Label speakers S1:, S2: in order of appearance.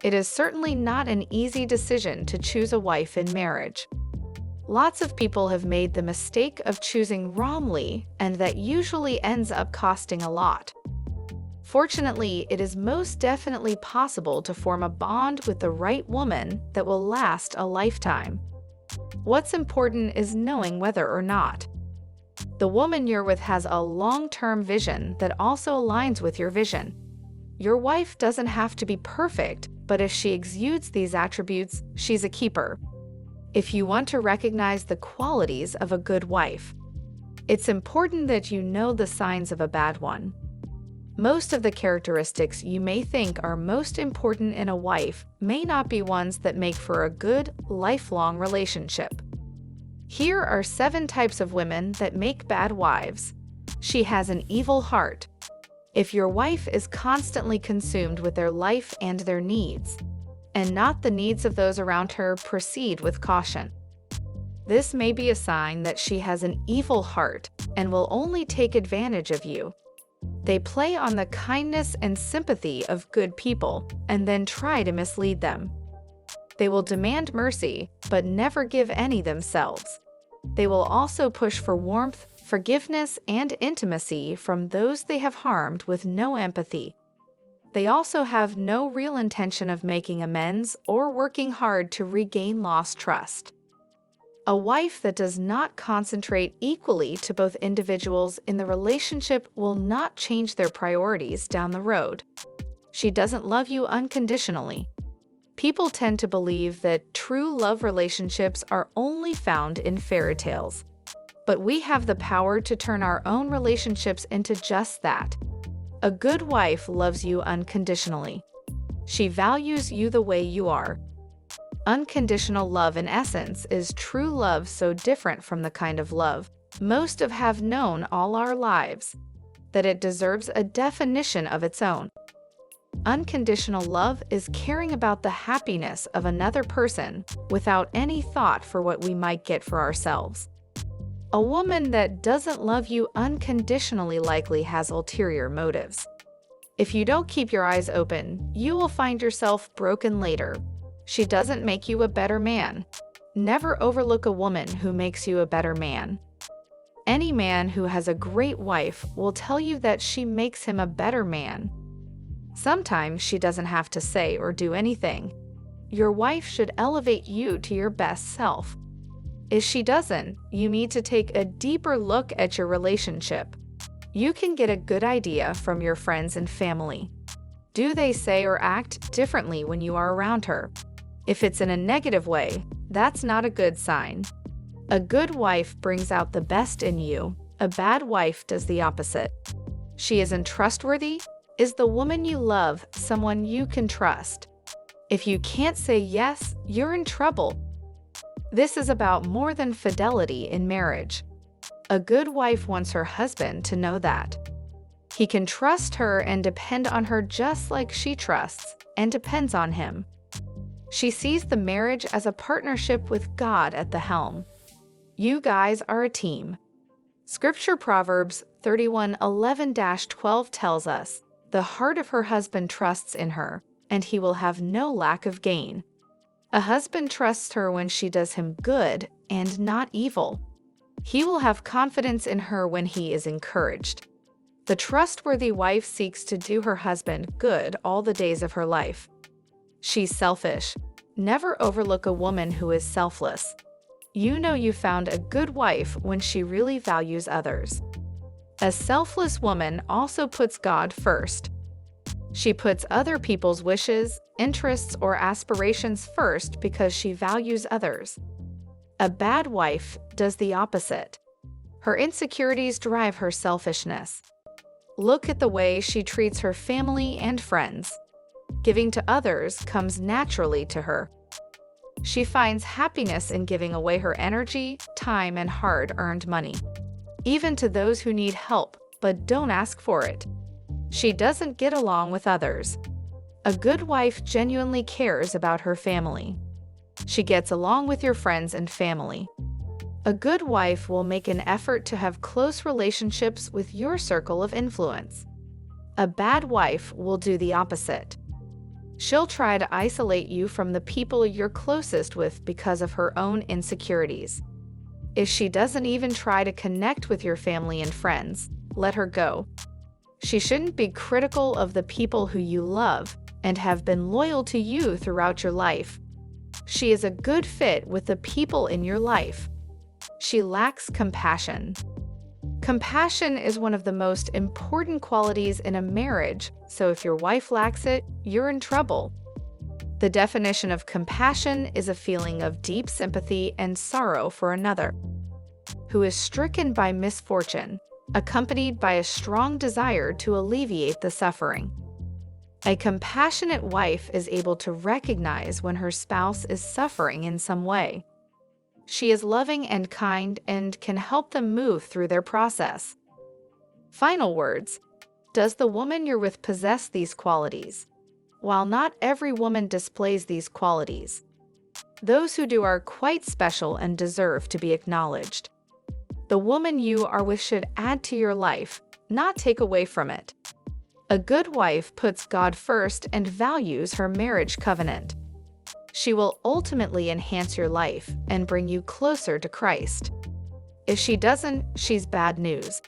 S1: It is certainly not an easy decision to choose a wife in marriage. Lots of people have made the mistake of choosing wrongly, and that usually ends up costing a lot. Fortunately, it is most definitely possible to form a bond with the right woman that will last a lifetime. What's important is knowing whether or not the woman you're with has a long-term vision that also aligns with your vision. Your wife doesn't have to be perfect, but if she exudes these attributes, she's a keeper. If you want to recognize the qualities of a good wife, it's important that you know the signs of a bad one. Most of the characteristics you may think are most important in a wife may not be ones that make for a good, lifelong relationship. Here are 7 types of women that make bad wives. She has an evil heart. If your wife is constantly consumed with their life and their needs, and not the needs of those around her, proceed with caution. This may be a sign that she has an evil heart and will only take advantage of you. They play on the kindness and sympathy of good people and then try to mislead them. They will demand mercy, but never give any themselves. They will also push for warmth, forgiveness, and intimacy from those they have harmed with no empathy. They also have no real intention of making amends or working hard to regain lost trust. A wife that does not concentrate equally to both individuals in the relationship will not change their priorities down the road. She doesn't love you unconditionally. People tend to believe that true love relationships are only found in fairy tales. But we have the power to turn our own relationships into just that. A good wife loves you unconditionally. She values you the way you are. Unconditional love, in essence, is true love, so different from the kind of love most have known all our lives, that it deserves a definition of its own. Unconditional love is caring about the happiness of another person without any thought for what we might get for ourselves. A woman that doesn't love you unconditionally likely has ulterior motives. If you don't keep your eyes open, you will find yourself broken later. She doesn't make you a better man. Never overlook a woman who makes you a better man. Any man who has a great wife will tell you that she makes him a better man. Sometimes she doesn't have to say or do anything. Your wife should elevate you to your best self. If she doesn't, you need to take a deeper look at your relationship. You can get a good idea from your friends and family. Do they say or act differently when you are around her? If it's in a negative way, that's not a good sign. A good wife brings out the best in you. A bad wife does the opposite. She isn't trustworthy. Is the woman you love someone you can trust? If you can't say yes, you're in trouble. This is about more than fidelity in marriage. A good wife wants her husband to know that he can trust her and depend on her just like she trusts and depends on him. She sees the marriage as a partnership with God at the helm. You guys are a team. Scripture Proverbs 31:11-12 tells us, "The heart of her husband trusts in her, and he will have no lack of gain." A husband trusts her when she does him good and not evil. He will have confidence in her when he is encouraged. The trustworthy wife seeks to do her husband good all the days of her life. She's selfish. Never overlook a woman who is selfless. You know you found a good wife when she really values others. A selfless woman also puts God first. She puts other people's wishes, interests, or aspirations first because she values others. A bad wife does the opposite. Her insecurities drive her selfishness. Look at the way she treats her family and friends. Giving to others comes naturally to her. She finds happiness in giving away her energy, time, and hard-earned money, even to those who need help but don't ask for it. She doesn't get along with others. A good wife genuinely cares about her family. She gets along with your friends and family. A good wife will make an effort to have close relationships with your circle of influence. A bad wife will do the opposite. She'll try to isolate you from the people you're closest with because of her own insecurities. If she doesn't even try to connect with your family and friends, let her go. She shouldn't be critical of the people who you love and have been loyal to you throughout your life. She is a good fit with the people in your life. She lacks compassion. Compassion is one of the most important qualities in a marriage, so if your wife lacks it, you're in trouble. The definition of compassion is a feeling of deep sympathy and sorrow for another, who is stricken by misfortune, accompanied by a strong desire to alleviate the suffering. A compassionate wife is able to recognize when her spouse is suffering in some way. She is loving and kind and can help them move through their process. Final words. Does the woman you're with possess these qualities? While not every woman displays these qualities, those who do are quite special and deserve to be acknowledged. The woman you are with should add to your life, not take away from it. A good wife puts God first and values her marriage covenant. She will ultimately enhance your life and bring you closer to Christ. If she doesn't, she's bad news.